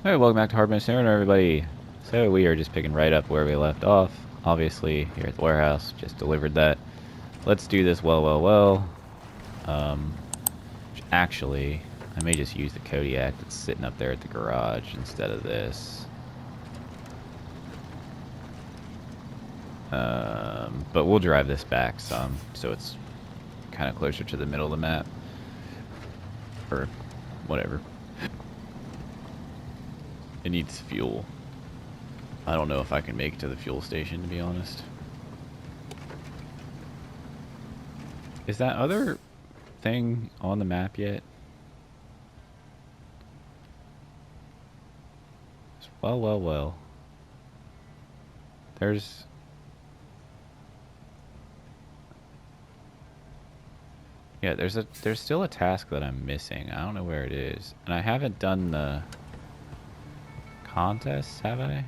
Hey, welcome back to Hardman SnowRunner, everybody. So we are just picking right up where we left off. Obviously, here at the warehouse, just delivered that. Let's do this well. Actually, I may just use the Kodiak that's sitting up there at the garage instead of this. But we'll drive this back some, so it's kind of closer to the middle of the map. Or whatever. It needs fuel. I don't know if I can make it to the fuel station, to be honest. Is that other thing on the map yet? Well. There's... Yeah, there's still a task that I'm missing. I don't know where it is. And I haven't done the contests, have I?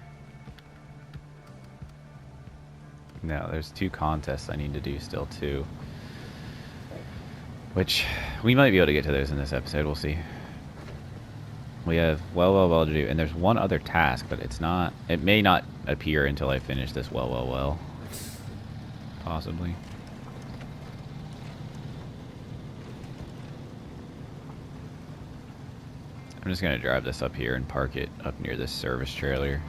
No, there's 2 contests I need to do still too. Which, we might be able to get to those in this episode, we'll see. We have well to do, and there's one other task, but it's not, it may not appear until I finish this well. Possibly. I'm just gonna drive this up here and park it up near this service trailer.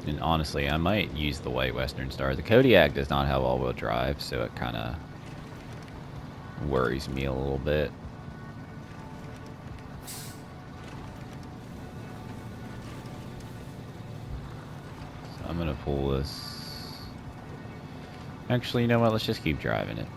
And honestly, I might use the white Western Star. The Kodiak does not have all-wheel drive, so it kind of worries me a little bit. So I'm gonna pull this. Actually, you know what? Let's just keep driving it.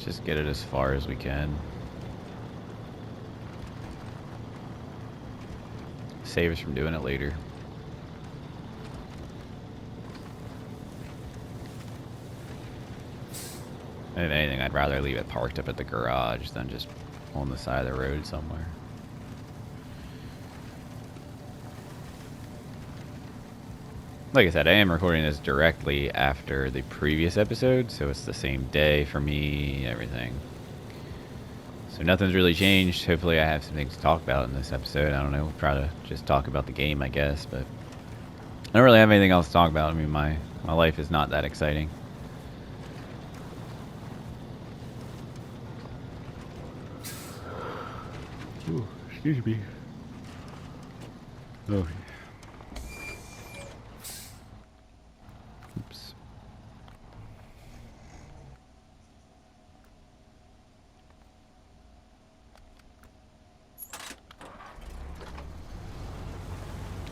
Just get it as far as we can. Save us from doing it later. If anything, I'd rather leave it parked up at the garage than just on the side of the road somewhere. Like I said, I am recording this directly after the previous episode, so it's the same day for me, everything. So nothing's really changed. Hopefully I have some things to talk about in this episode. I don't know, we'll try to just talk about the game, I guess, but I don't really have anything else to talk about. I mean, my life is not that exciting. Ooh, excuse me. Oh. Oops.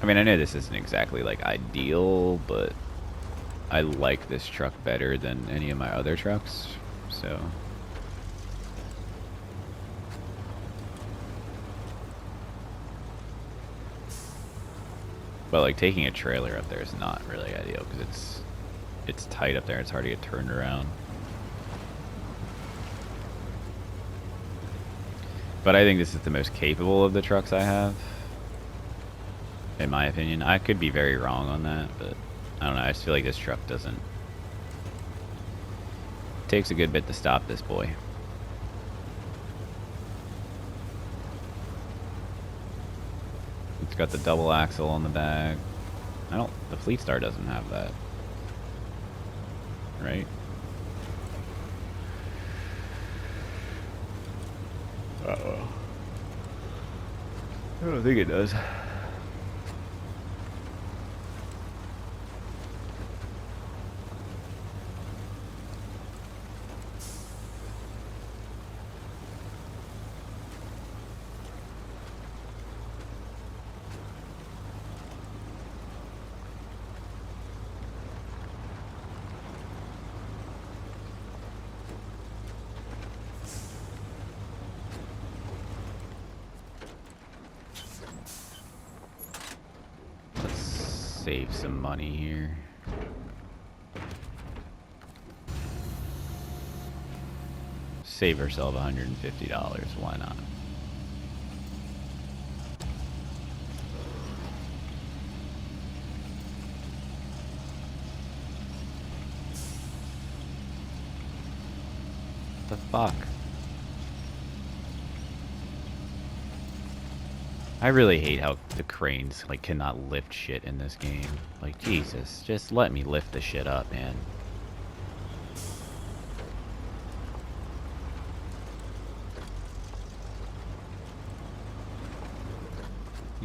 I mean, I know this isn't exactly like ideal, but I like this truck better than any of my other trucks, so. But like taking a trailer up there is not really ideal because it's tight up there. It's hard to get turned around. But I think this is the most capable of the trucks I have, in my opinion. I could be very wrong on that, but I don't know. I just feel like this truck doesn't. It takes a good bit to stop this boy. It's got the double axle on the back. The Fleet Star doesn't have that. Right? Uh-oh. I don't think it does. Save some money here. save ourselves $150. Why not? The fuck? I really hate how the cranes like cannot lift shit in this game. Like Jesus, just let me lift the shit up, man.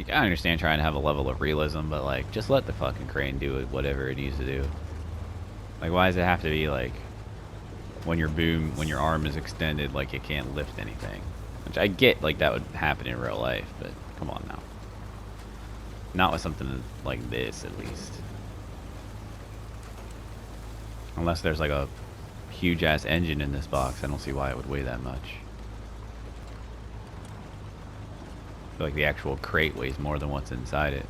I understand trying to have a level of realism, but like just let the fucking crane do it, whatever it needs to do. Like why does it have to be like when your arm is extended, like it can't lift anything? Which I get, like that would happen in real life, but come on now. Not with something like this, at least. Unless there's like a huge ass engine in this box, I don't see why it would weigh that much. I feel like the actual crate weighs more than what's inside it.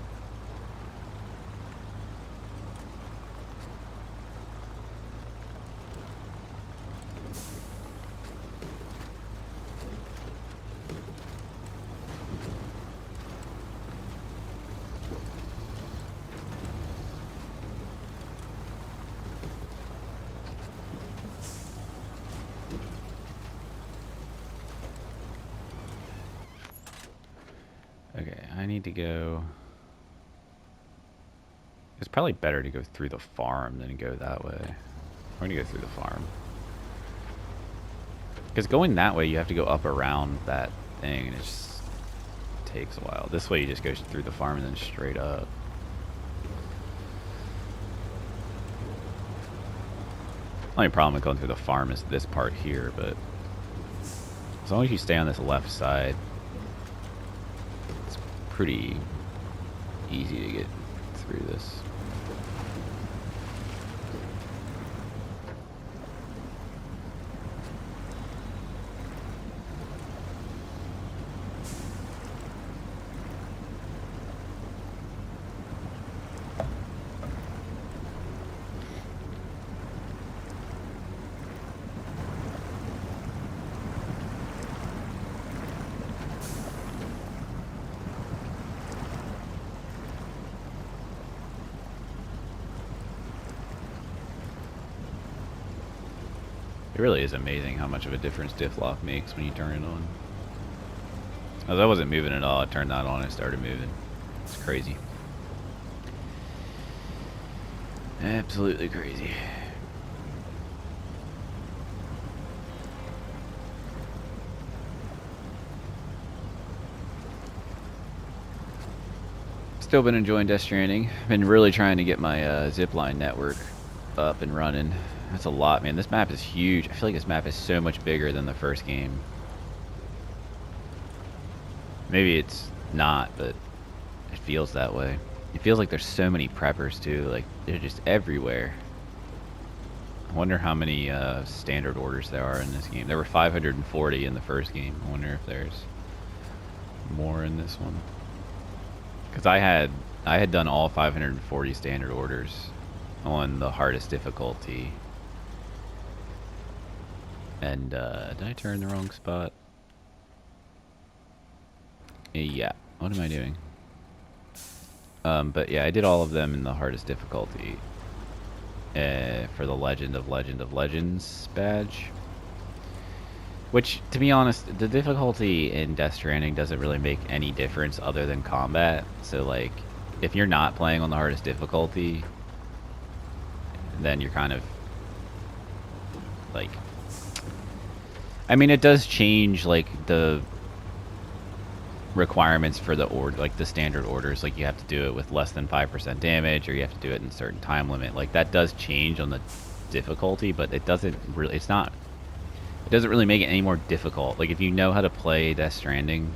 Okay, I need to go... It's probably better to go through the farm than go that way. We're gonna go through the farm. Because going that way, you have to go up around that thing, and it just takes a while. This way, you just go through the farm and then straight up. The only problem with going through the farm is this part here, but as long as you stay on this left side, it's pretty easy to get through this. It really is amazing how much of a difference diff lock makes when you turn it on. As I wasn't moving at all, I turned that on and started moving. It's crazy. Absolutely crazy. Still been enjoying Death Stranding. Been really trying to get my zipline network up and running. That's a lot, man. This map is huge. I feel like this map is so much bigger than the first game. Maybe it's not, but it feels that way. It feels like there's so many preppers, too. Like, they're just everywhere. I wonder how many standard orders there are in this game. There were 540 in the first game. I wonder if there's more in this one. Because I had done all 540 standard orders on the hardest difficulty. And, did I turn the wrong spot? Yeah. What am I doing? But yeah, I did all of them in the hardest difficulty. For the Legend of Legends badge. Which, to be honest, the difficulty in Death Stranding doesn't really make any difference other than combat. So, like, if you're not playing on the hardest difficulty, then you're kind of, like... I mean, it does change, like, the requirements for the like the standard orders. Like, you have to do it with less than 5% damage, or you have to do it in a certain time limit. Like, that does change on the difficulty, but it doesn't really, it doesn't really make it any more difficult. Like, if you know how to play Death Stranding,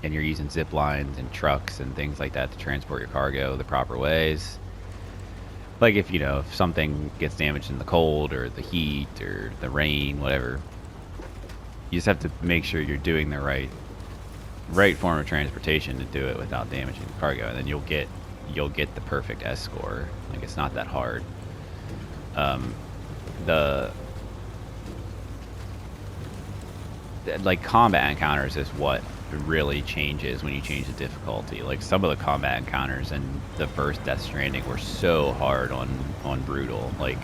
and you're using zip lines and trucks and things like that to transport your cargo the proper ways, like, if, you know, if something gets damaged in the cold, or the heat, or the rain, whatever, you just have to make sure you're doing the right form of transportation to do it without damaging the cargo, and then you'll get the perfect S score. Like, it's not that hard. like combat encounters is what really changes when you change the difficulty. Like some of the combat encounters in the first Death Stranding were so hard on brutal. Like,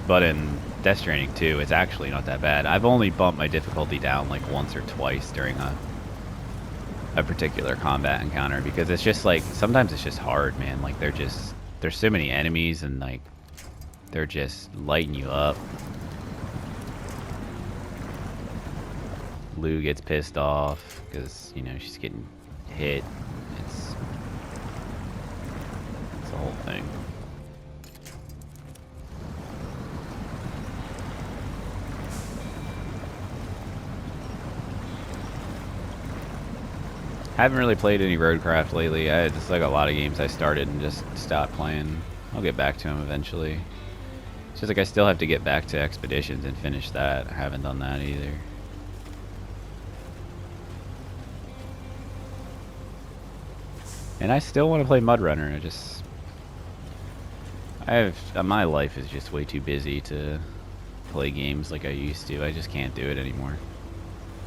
but in Death Stranding 2, it's actually not that bad. I've only bumped my difficulty down like once or twice during a particular combat encounter because it's just like sometimes it's just hard, man. Like there's so many enemies and like they're just lighting you up. Lou gets pissed off because, you know, she's getting hit. It's a whole thing. Haven't really played any Roadcraft lately. It's like a lot of games I started and just stopped playing. I'll get back to them eventually. It's just like I still have to get back to Expeditions and finish that. I haven't done that either. And I still want to play MudRunner. My life is just way too busy to play games like I used to. I just can't do it anymore.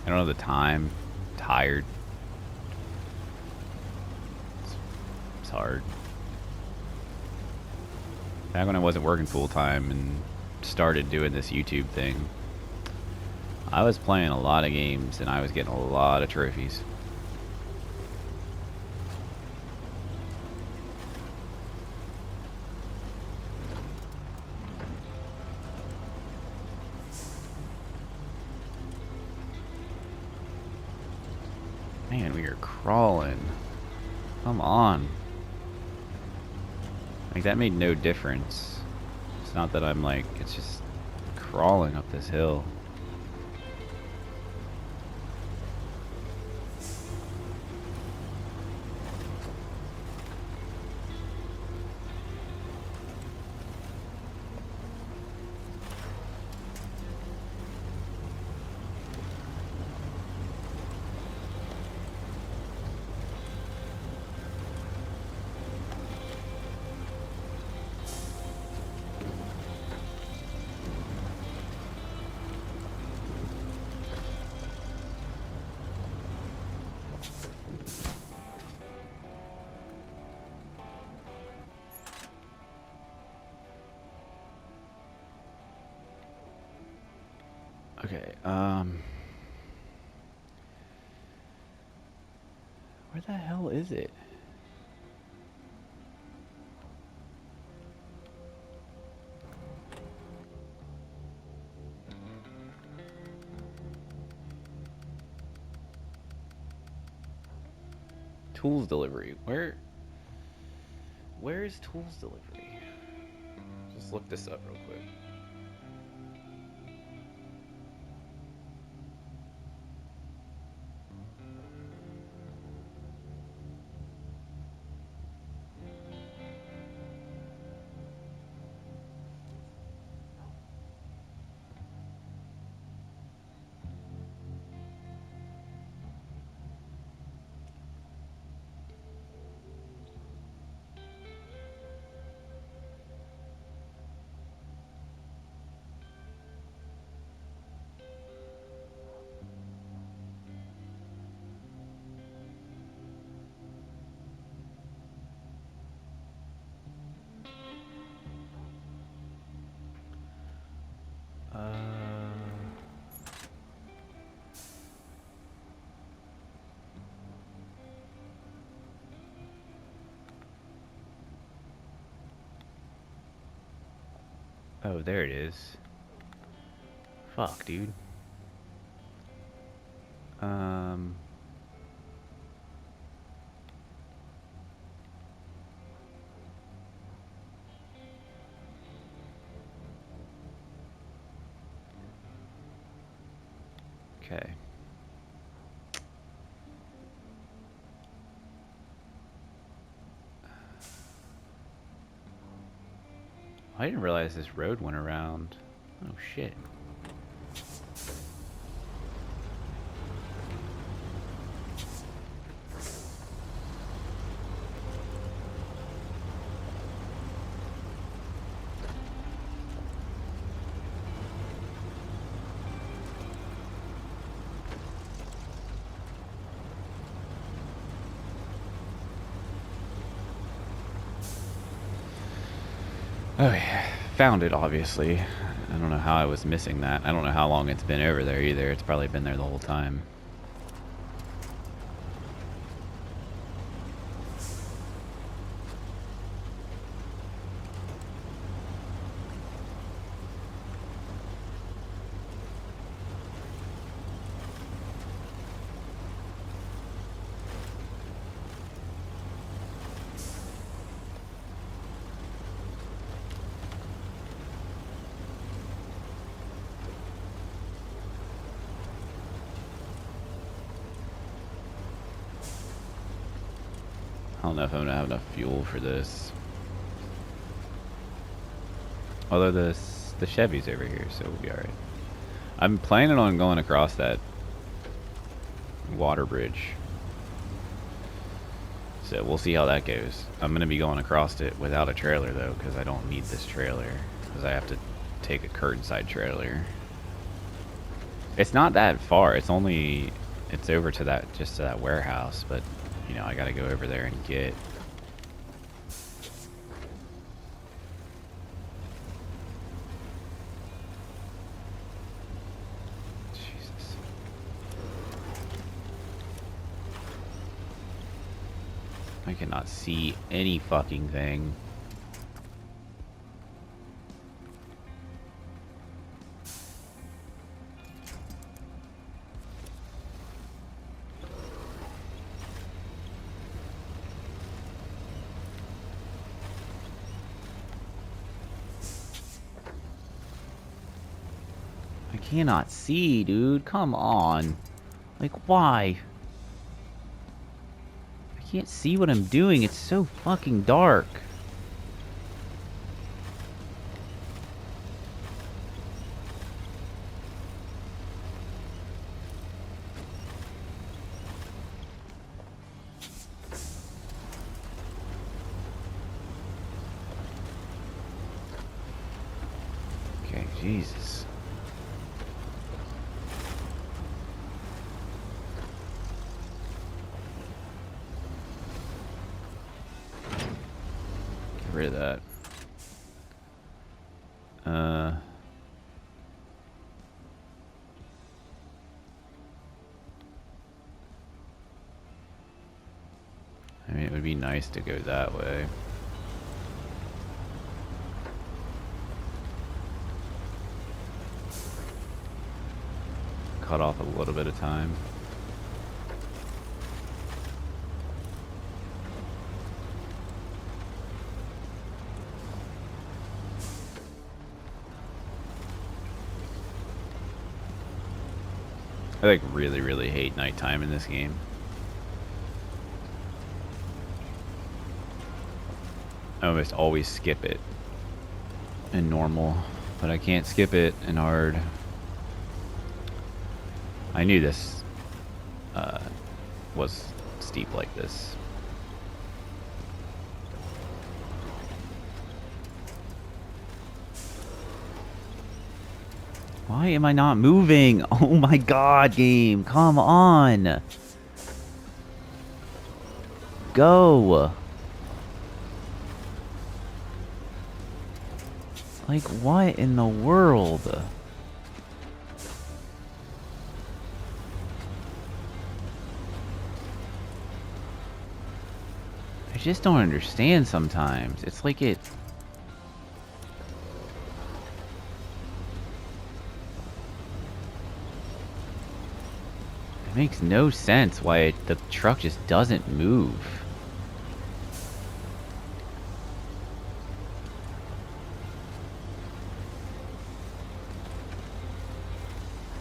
I don't have the time. I'm tired. It's hard. Back when I wasn't working full time and started doing this YouTube thing, I was playing a lot of games and I was getting a lot of trophies. Man, we are crawling. Come on. Like, that made no difference. It's not that I'm like, it's just crawling up this hill. Okay, where the hell is it? Tools delivery. Where is tools delivery? Just look this up real quick. Oh, there it is. Fuck, dude. Okay. I didn't realize this road went around. Oh shit. Oh yeah, found it obviously. I don't know how I was missing that. I don't know how long it's been over there either. It's probably been there the whole time. I don't know if I'm gonna have enough fuel for this. Although the Chevy's over here, so we'll be alright. I'm planning on going across that water bridge. So we'll see how that goes. I'm gonna be going across it without a trailer though, because I don't need this trailer. Because I have to take a curtain-side trailer. It's not that far. It's over to that, just to that warehouse, but you know, I gotta go over there and get. Jesus. I cannot see any fucking thing. I cannot see, dude. Come on. Like, why? I can't see what I'm doing. It's so fucking dark. Okay, Jesus. Rid of that. I mean, it would be nice to go that way. Cut off a little bit of time. I like really hate nighttime in this game. I almost always skip it in normal, but I can't skip it in hard. I knew this was steep like this. Why am I not moving? Oh my god, game. Come on. Go. Like, what in the world? I just don't understand sometimes. It's like it... It makes no sense why the truck just doesn't move.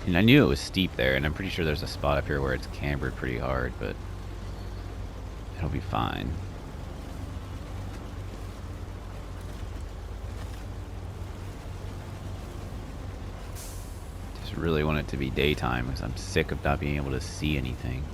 And I knew it was steep there, and I'm pretty sure there's a spot up here where it's cambered pretty hard, but it'll be fine. Just really want it to be daytime because I'm sick of not being able to see anything.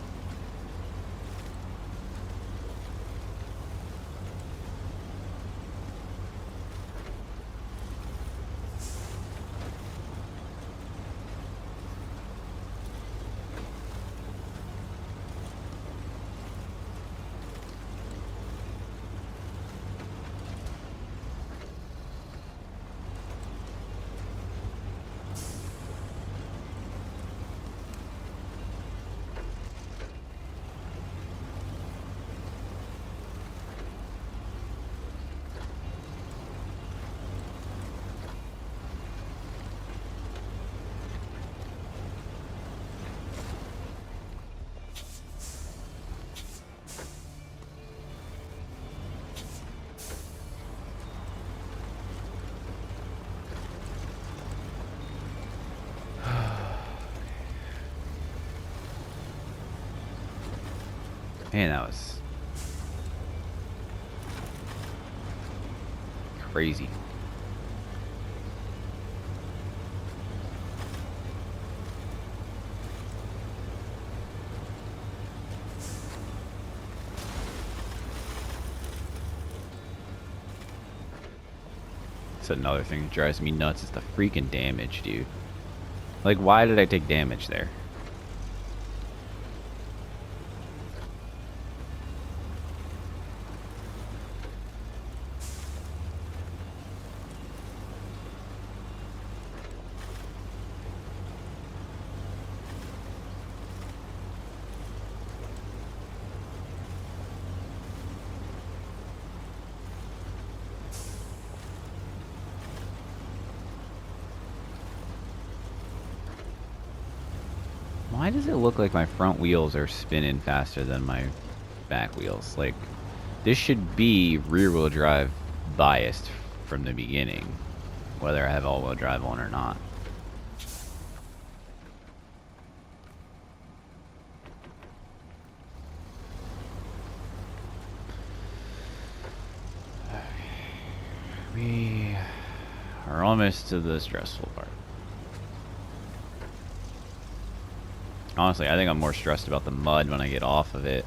Man, that was crazy. That's another thing that drives me nuts is the freaking damage, dude. Like, why did I take damage there? Why does it look like my front wheels are spinning faster than my back wheels? Like, this should be rear-wheel drive biased from the beginning, whether I have all-wheel drive on or not. We are almost to the stressful part. Honestly, I think I'm more stressed about the mud when I get off of it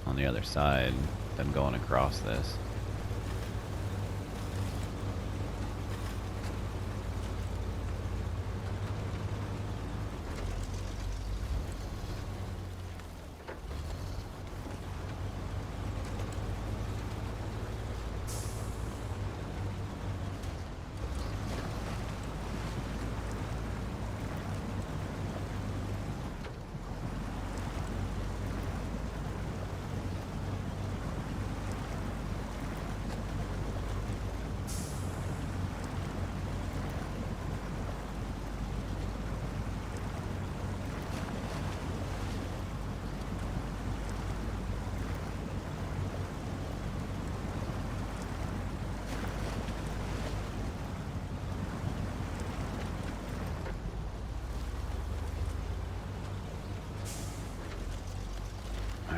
on the other side than going across this.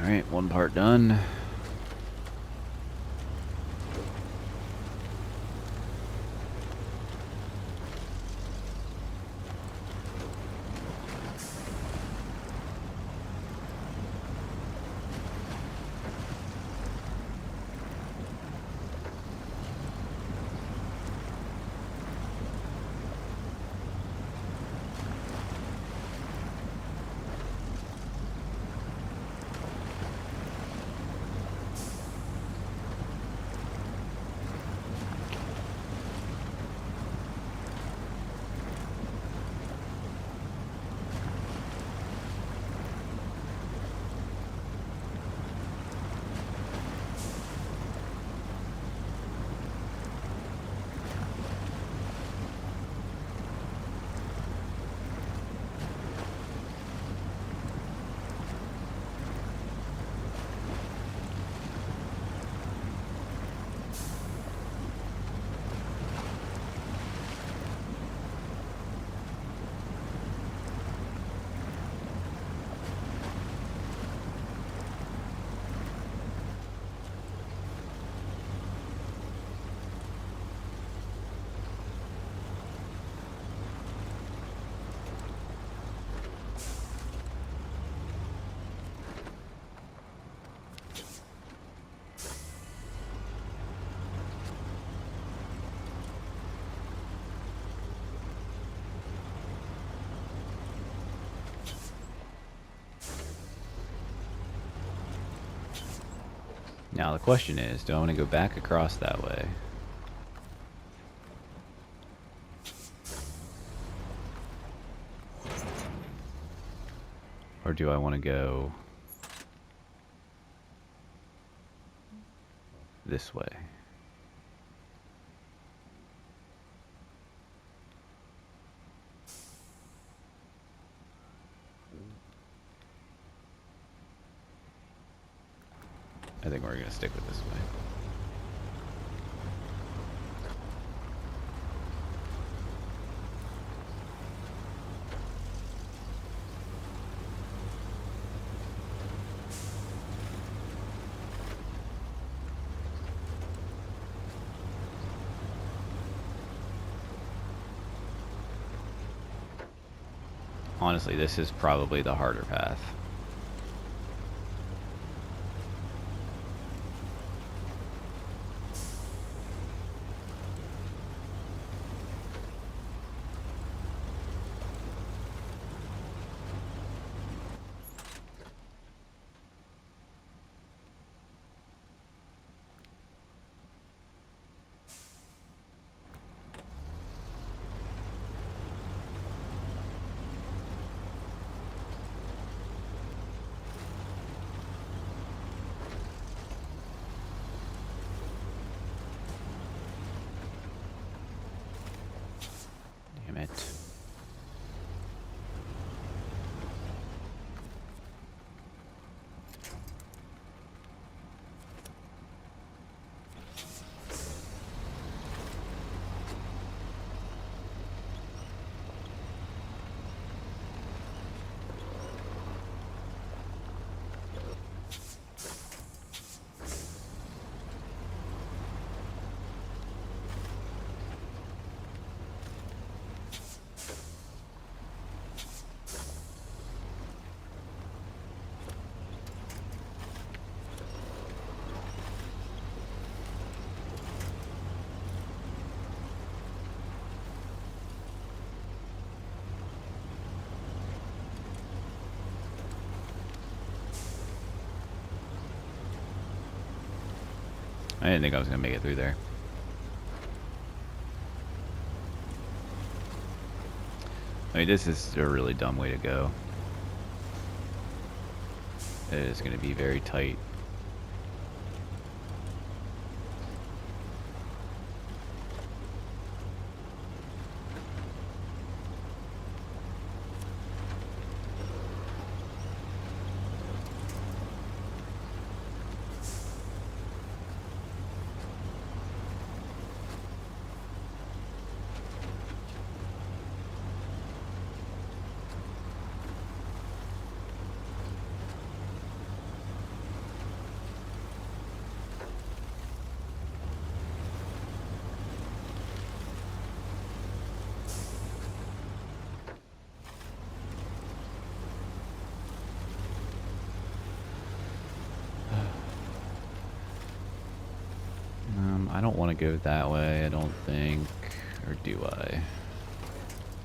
Alright, one part done. Now the question is, do I want to go back across that way? Or do I want to go this way? I think we're going to stick with this way. honestly, this is probably the harder path. Damn it. I didn't think I was going to make it through there. I mean, this is a really dumb way to go. It is going to be very tight. I don't want to go that way, I don't think. Or do I?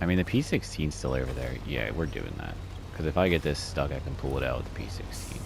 I mean, the P16's still over there. Yeah, we're doing that. Because if I get this stuck, I can pull it out with the P16.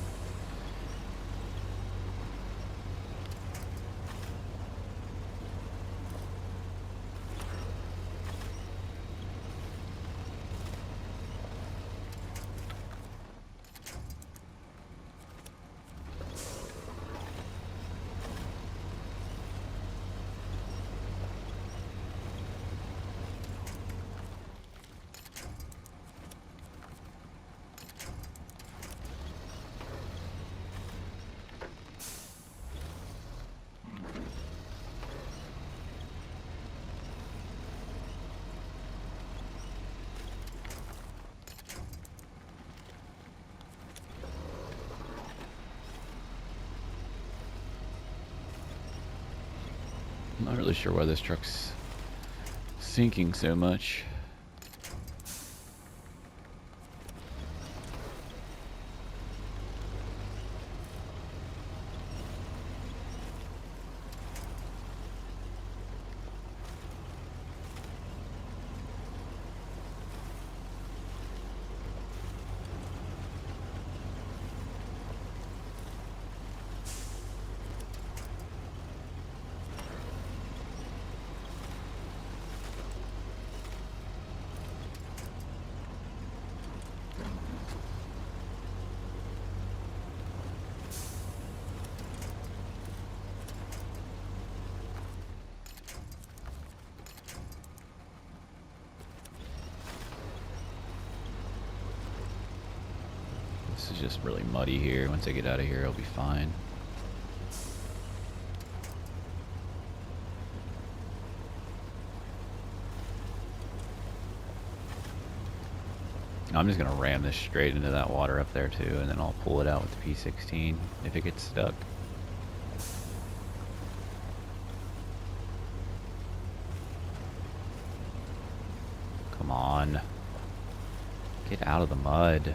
I'm not really sure why this truck's sinking so much. This is just really muddy here. Once I get out of here, I'll be fine. I'm just going to ram this straight into that water up there too, and then I'll pull it out with the P16 if it gets stuck. Come on. Get out of the mud.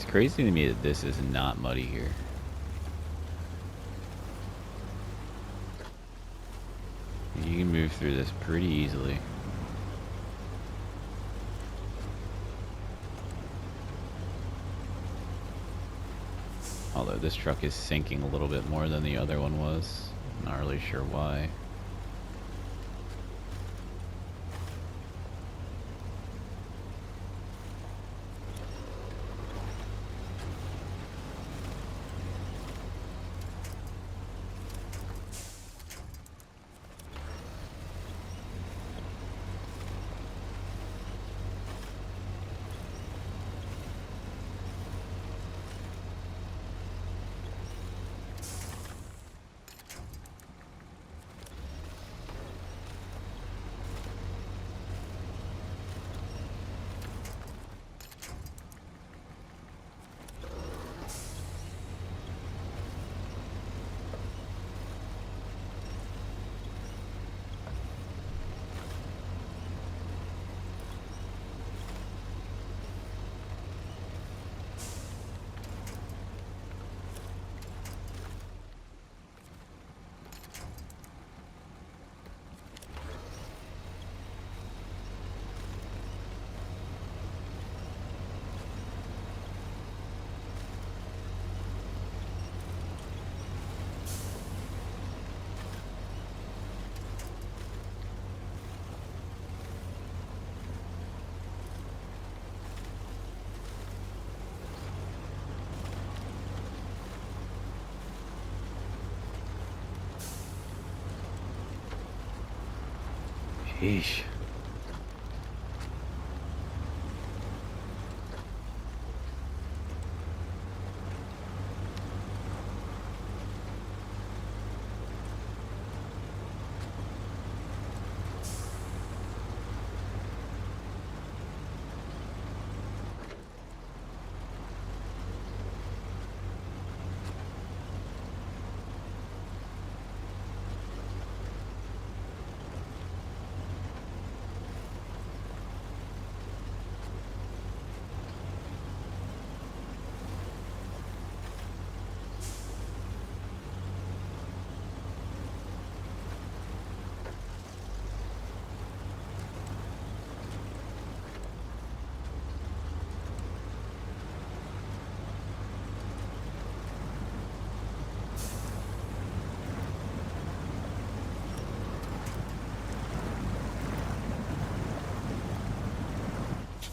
It's crazy to me that this is not muddy here. You can move through this pretty easily. Although this truck is sinking a little bit more than the other one was. Not really sure why. Sheesh.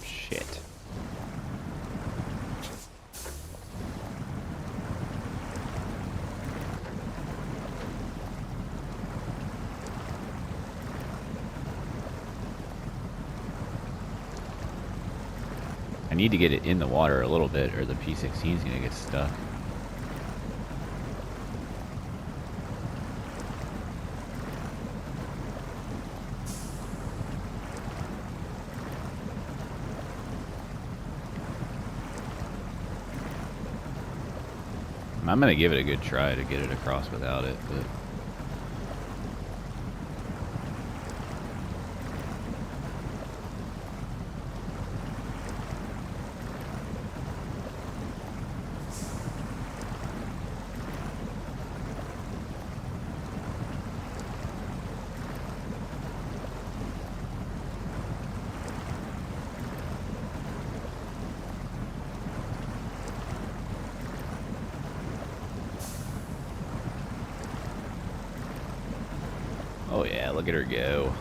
Shit. I need to get it in the water a little bit or the P16 is going to get stuck. I'm going to give it a good try to get it across without it, but oh yeah, look at her go.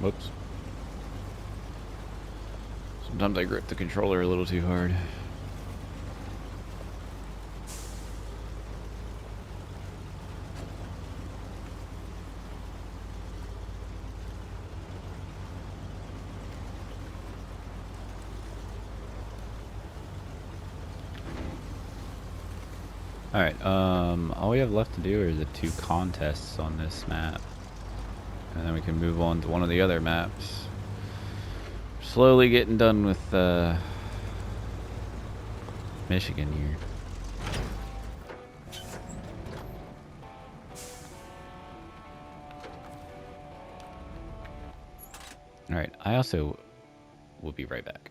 Whoops. Sometimes I grip the controller a little too hard. Alright, all we have left to do are the 2 contests on this map. And then we can move on to one of the other maps. Slowly getting done with Michigan here. Alright, I also will be right back.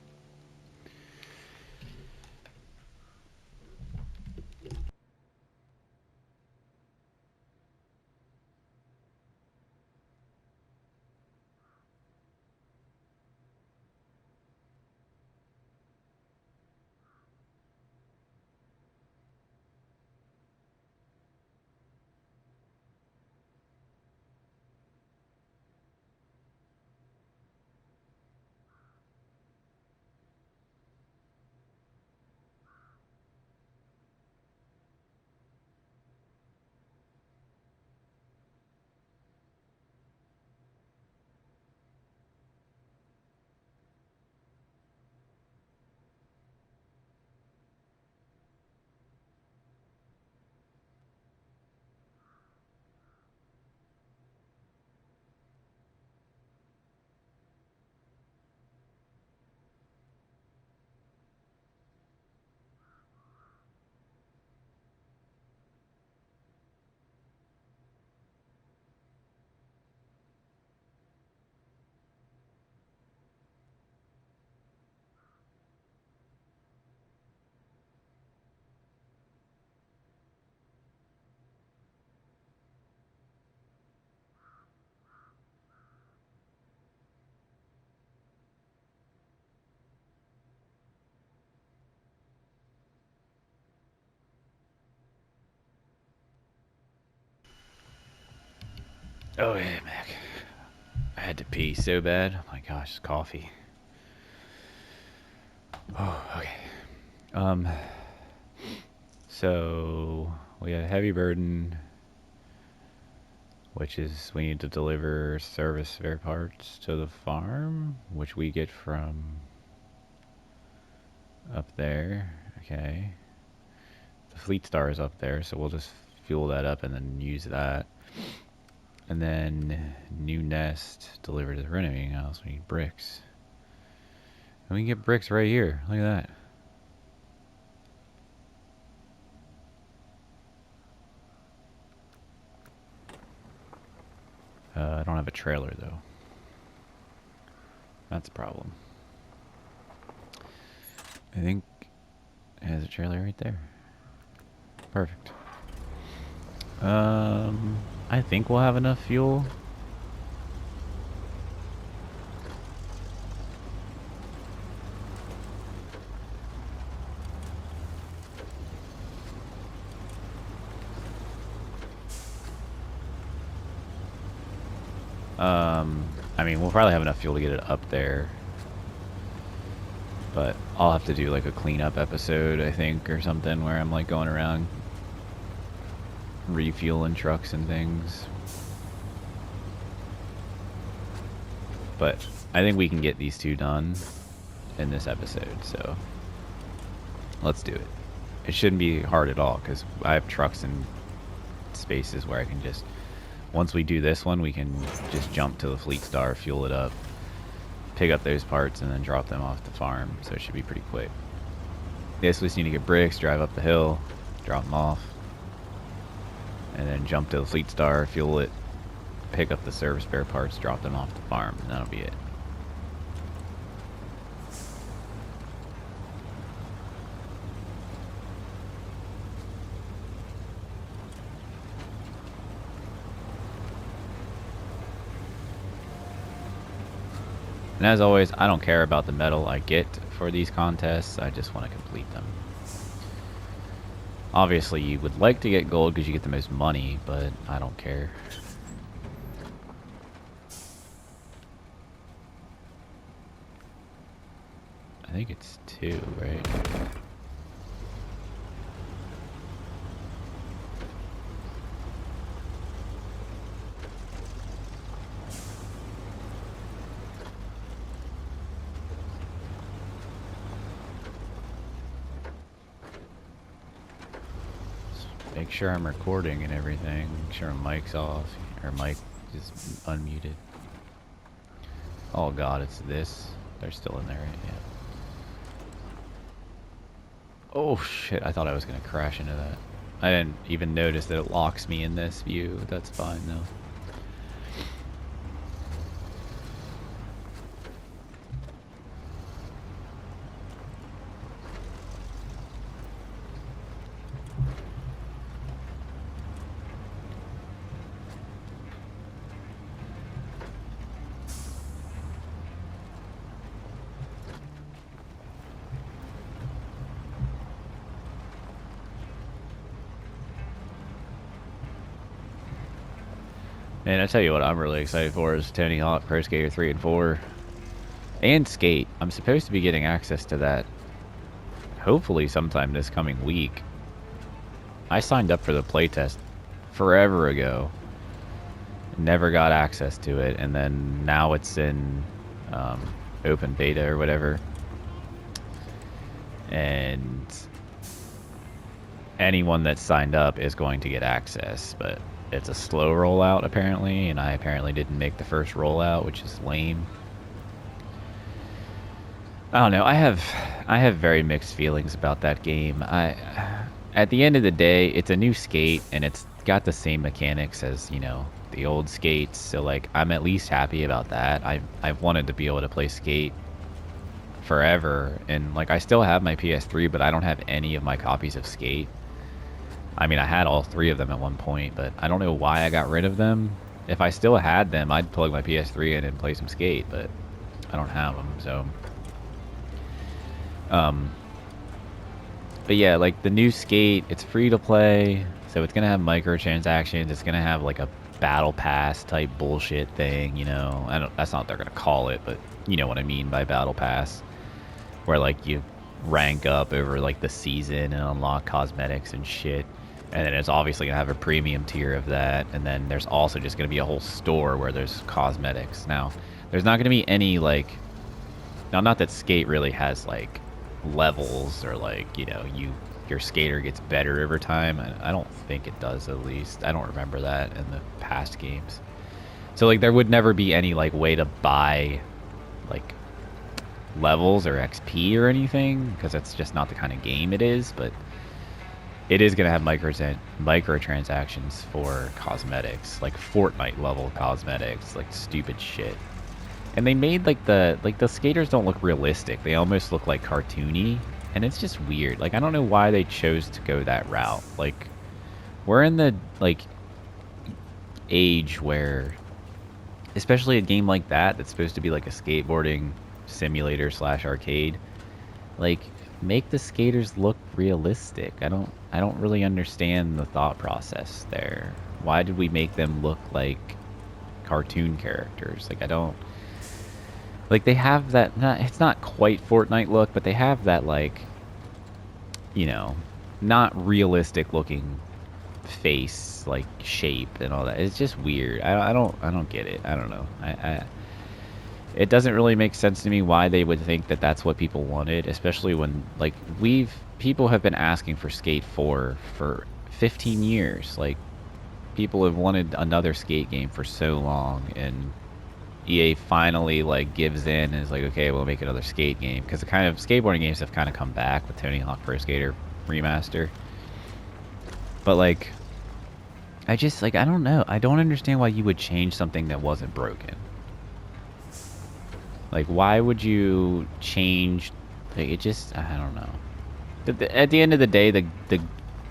Oh yeah, Mac. I had to pee so bad. Oh my gosh, it's coffee. Oh, okay. So we have heavy burden, which is we need to deliver service spare parts to the farm, which we get from up there. Okay. The Fleet Star is up there, so we'll just fuel that up and then use that. And then new nest delivered to the renovating house. We need bricks. And we can get bricks right here. Look at that. I don't have a trailer though. That's a problem. I think it has a trailer right there. Perfect. I think we'll have enough fuel. I mean, we'll probably have enough fuel to get it up there. But I'll have to do like a cleanup episode, I think, or something where I'm like going around refueling trucks and things. But I think we can get these 2 done in this episode, so let's do it. It shouldn't be hard at all because I have trucks and spaces where I can just, once we do this one, we can just jump to the Fleet Star, fuel it up, pick up those parts, and then drop them off the farm, so it should be pretty quick. Yes, we just need to get bricks, drive up the hill, drop them off, and then jump to the Fleet Star, fuel it, pick up the service spare parts, drop them off the farm, and that'll be it. And as always, I don't care about the medal I get for these contests, I just want to complete them. Obviously, you would like to get gold because you get the most money, but I don't care. I think it's 2, right? Make sure I'm recording and everything. Make sure my mic's off. Or mic is unmuted. Oh god, it's this. They're still in there, right? Yeah. Oh shit, I thought I was gonna crash into that. I didn't even notice that it locks me in this view. That's fine though. And I tell you what I'm really excited for is Tony Hawk Pro Skater 3 and 4. And Skate. I'm supposed to be getting access to that hopefully sometime this coming week. I signed up for the playtest forever ago. Never got access to it, and then now it's in open beta or whatever. And anyone that signed up is going to get access, but it's a slow rollout apparently, and I apparently didn't make the first rollout, which is lame. I don't know. I have very mixed feelings about that game. At the end of the day, it's a new Skate, and it's got the same mechanics as, you know, the old Skates. So like, I'm at least happy about that. I've wanted to be able to play Skate forever, and like, I still have my PS3, but I don't have any of my copies of Skate. I mean, I had all 3 of them at one point, but I don't know why I got rid of them. If I still had them, I'd plug my PS3 in and play some Skate, but I don't have them, so. But yeah, like the new Skate, it's free to play, so it's gonna have microtransactions. It's gonna have like a battle pass type bullshit thing, you know. That's not what they're gonna call it, but you know what I mean by battle pass, where like you rank up over like the season and unlock cosmetics and shit. And then it's obviously gonna have a premium tier of that, and then there's also just gonna be a whole store where there's cosmetics. Now, there's not gonna be any like, now not that Skate really has like levels or like, you know, your skater gets better over time. I don't think it does, at least. I don't remember that in the past games. So like, there would never be any like way to buy like levels or XP or anything, because that's just not the kind of game it is. But it is gonna have microtransactions for cosmetics, like Fortnite level cosmetics, like stupid shit. And they made like the skaters don't look realistic. They almost look like cartoony, and it's just weird. Like, I don't know why they chose to go that route. Like, we're in the like age where, especially a game like that that's supposed to be like a skateboarding simulator / arcade, like, make the skaters look realistic. I don't really understand the thought process there. Why did we make them look like cartoon characters? Like, I don't, like, they have that, it's not quite Fortnite look, but they have that, like, you know, not realistic looking face, like, shape and all that. It's just weird. I don't get it. I don't know. It doesn't really make sense to me why they would think that that's what people wanted, especially when, like, people have been asking for Skate 4 for 15 years. Like, people have wanted another Skate game for so long, and EA finally, like, gives in and is like, okay, we'll make another Skate game, because the kind of skateboarding games have kind of come back with Tony Hawk Pro Skater Remaster. But, like, I just, like, I don't know. I don't understand why you would change something that wasn't broken. Like, why would you change? Like, it just, I don't know. At the end of the day, the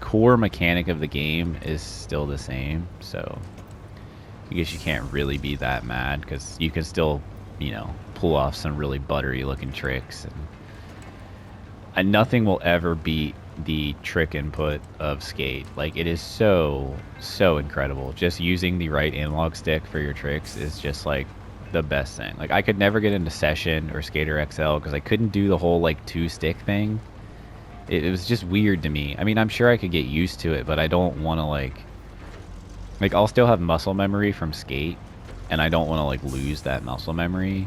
core mechanic of the game is still the same, so I guess you can't really be that mad, because you can still, you know, pull off some really buttery looking tricks, and nothing will ever beat the trick input of Skate. Like, it is so incredible. Just using the right analog stick for your tricks is just like the best thing. Like, I could never get into Session or Skater XL because I couldn't do the whole, like, 2-stick thing. It was just weird to me. I mean, I'm sure I could get used to it, but I don't want to, like, I'll still have muscle memory from Skate, and I don't want to, like, lose that muscle memory.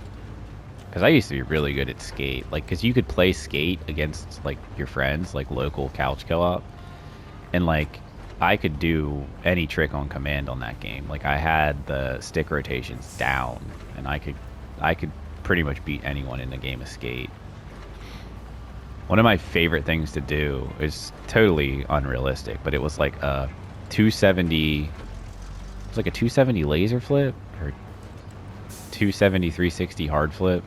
Because I used to be really good at Skate. Like, because you could play Skate against, like, your friends, like, local couch co-op. And, like, I could do any trick on command on that game. Like, I had the stick rotations down, and I could pretty much beat anyone in a game of Skate. One of my favorite things to do is totally unrealistic, but it was like a 270... It was like a 270 laser flip, or 270 360 hard flip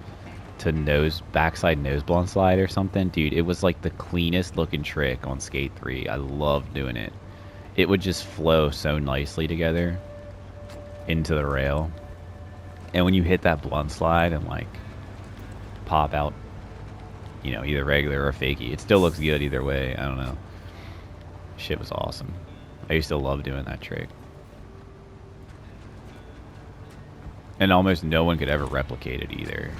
to backside nose blunt slide or something. Dude, it was like the cleanest looking trick on Skate 3. I loved doing it. It would just flow so nicely together into the rail. And when you hit that blunt slide and like pop out, you know, either regular or fakie, it still looks good either way. I don't know. Shit was awesome. I used to love doing that trick. And almost no one could ever replicate it either.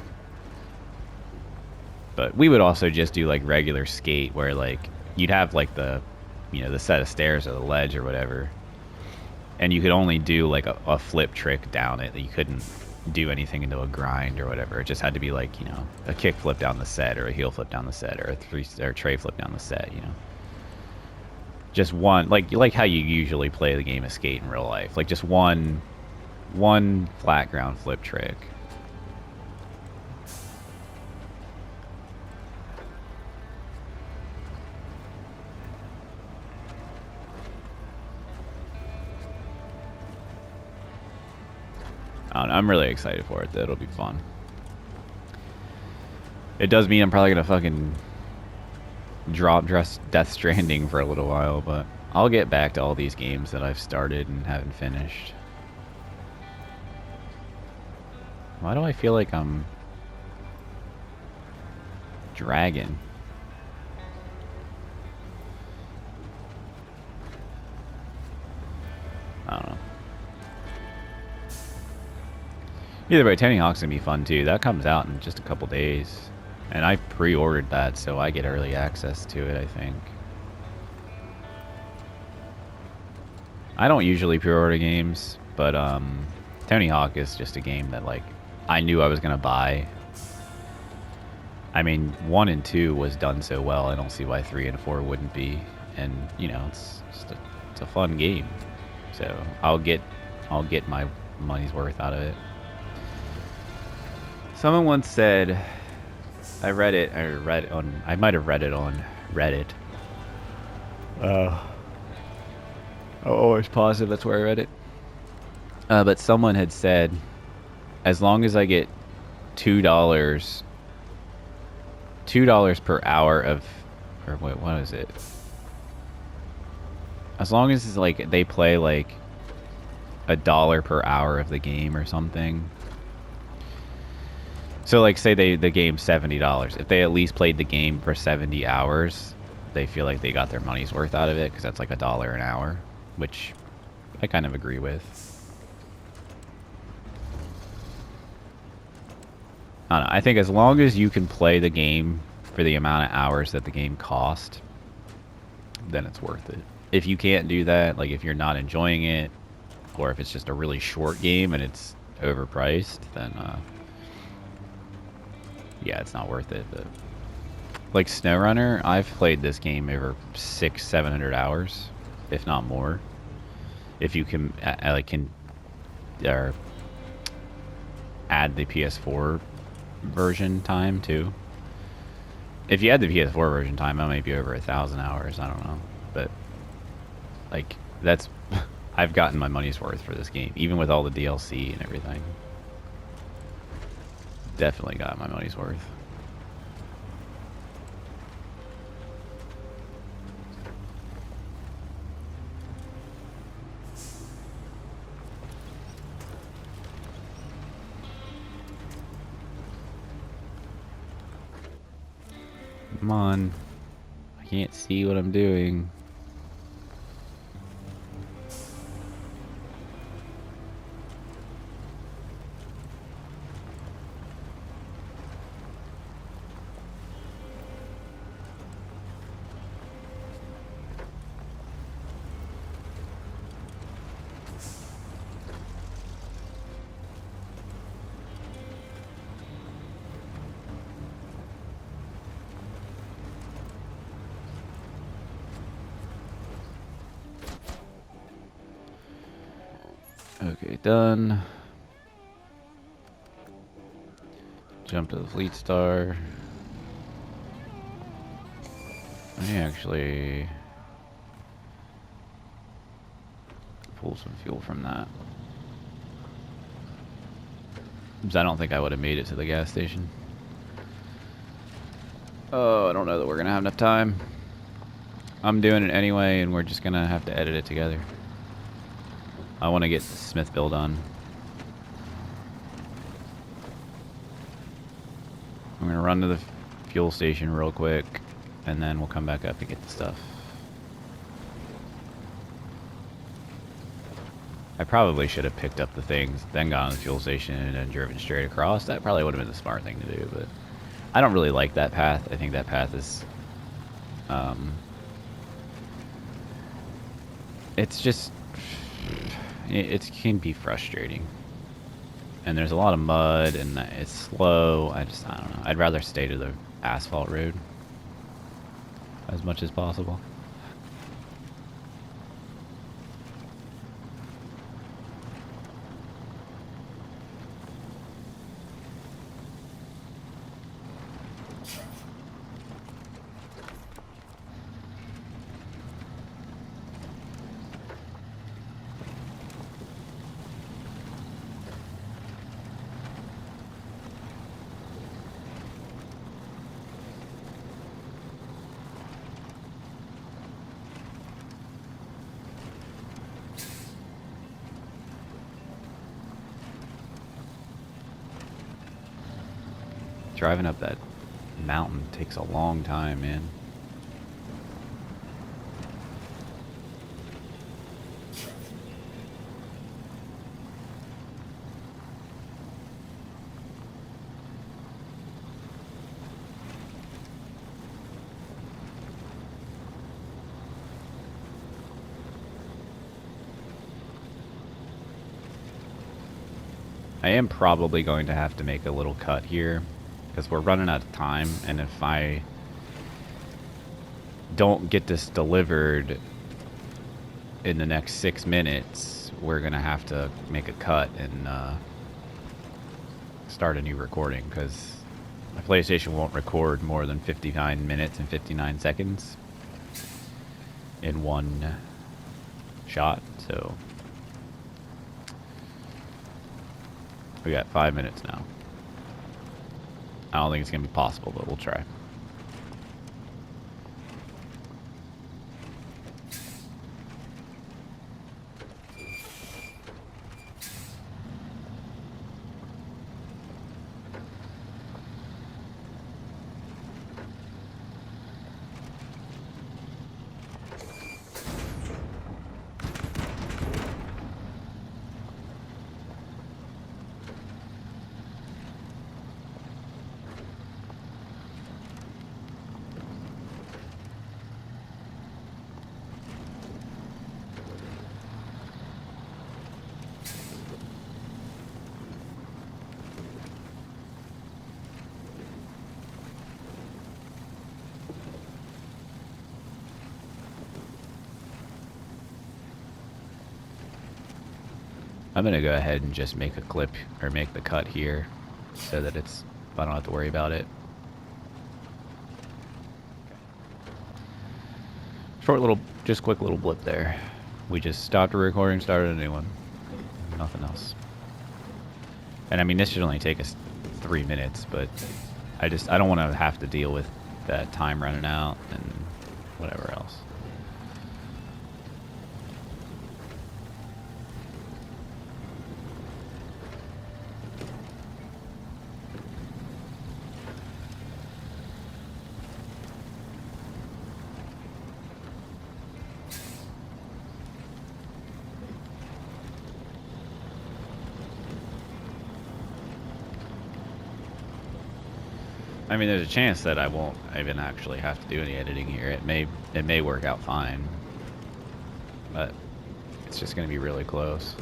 But we would also just do like regular Skate where like you'd have like the, you know, the set of stairs or the ledge or whatever. And you could only do like a flip trick down it. You couldn't do anything into a grind or whatever. It just had to be like, you know, a kick flip down the set or a heel flip down the set or a tray flip down the set, you know. Just one, like how you usually play the game of Skate in real life. Like just one flat ground flip trick. I don't know, I'm really excited for it, though. It'll be fun. It does mean I'm probably gonna fucking drop Death Stranding for a little while, but I'll get back to all these games that I've started and haven't finished. Why do I feel like I'm dragging? I don't know. Either way, Tony Hawk's gonna be fun too. That comes out in just a couple days. And I pre-ordered that, so I get early access to it, I think. I don't usually pre-order games, but Tony Hawk is just a game that, like, I knew I was gonna buy. I mean, 1 and 2 was done so well, I don't see why 3 and 4 wouldn't be. And, you know, it's a fun game. So I'll get my money's worth out of it. Someone once said, I might have read it on Reddit. I'm always positive that's where I read it. But someone had said, as long as I get $2 per hour of, or wait, what is it? As long as it's like they play like $1 per hour of the game or something. So like say the game's $70. If they at least played the game for 70 hours, they feel like they got their money's worth out of it because that's like $1 an hour, which I kind of agree with. I don't know. I think as long as you can play the game for the amount of hours that the game cost, then it's worth it. If you can't do that, like if you're not enjoying it, or if it's just a really short game and it's overpriced, then yeah, it's not worth it. But like SnowRunner, I've played this game over 600-700 hours, if not more. If you can, add the PS4 version time too. If you add the PS4 version time, I might be over 1,000 hours. I don't know, but like that's I've gotten my money's worth for this game, even with all the DLC and everything. Definitely got my money's worth. Come on. I can't see what I'm doing. Okay, done. Jump to the Fleet Star. I actually pull some fuel from that. Because I don't think I would have made it to the gas station. Oh, I don't know that we're going to have enough time. I'm doing it anyway, and we're just going to have to edit it together. I want to get Smithville done. I'm going to run to the fuel station real quick, and then we'll come back up and get the stuff. I probably should have picked up the things, then gone to the fuel station, and then driven straight across. That probably would have been the smart thing to do, but I don't really like that path. I think that path is... it's just... it can be frustrating. And there's a lot of mud, and it's slow. I don't know. I'd rather stay to the asphalt road as much as possible. Driving up that mountain takes a long time, man. I am probably going to have to make a little cut here, because we're running out of time, and if I don't get this delivered in the next 6 minutes, we're going to have to make a cut and start a new recording, because my PlayStation won't record more than 59 minutes and 59 seconds in one shot, so we got 5 minutes now. I don't think it's going to be possible, but we'll try. I'm going to go ahead and just make a clip, or make the cut here, so that I don't have to worry about it. Short little, just quick little blip there. We just stopped the recording, started a new one. Nothing else. And I mean, this should only take us 3 minutes, but I don't want to have to deal with that time running out and whatever else. I mean, there's a chance that I won't even actually have to do any editing here. It may work out fine, but it's just going to be really close.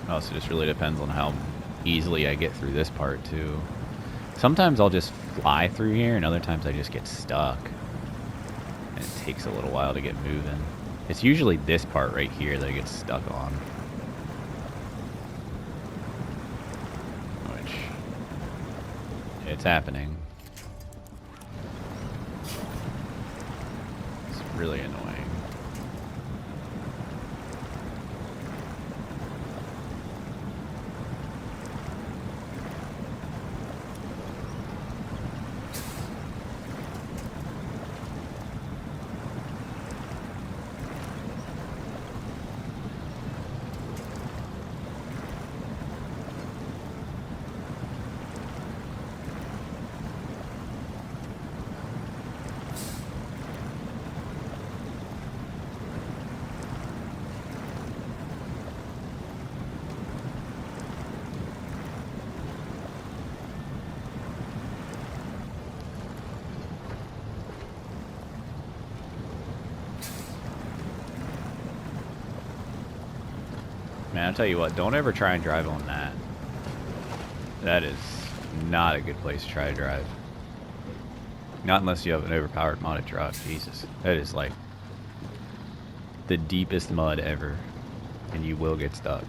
Also, just really depends on how easily I get through this part too. Sometimes I'll just fly through here, and other times I just get stuck. And it takes a little while to get moving. It's usually this part right here that I get stuck on. Which, it's happening. It's really annoying. Man, I'll tell you what, don't ever try and drive on that. That is not a good place to try to drive. Not unless you have an overpowered modded truck. Jesus. That is like the deepest mud ever. And you will get stuck.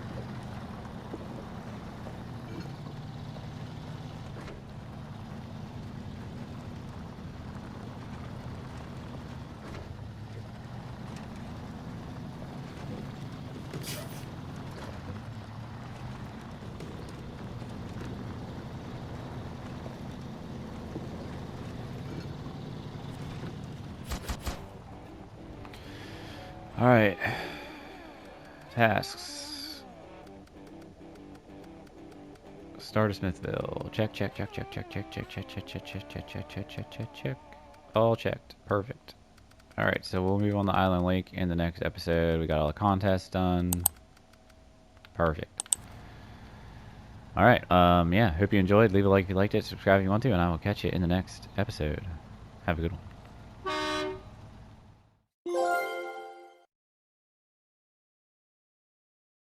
Alright. Tasks. Start of Smithville. Check, check, check, check, check, check, check, check, check, check, check, check, check, check, check, check, check. All checked. Perfect. Alright, so we'll move on to Island Lake in the next episode. We got all the contests done. Perfect. Alright, yeah, hope you enjoyed. Leave a like if you liked it, subscribe if you want to, and I will catch you in the next episode. Have a good one.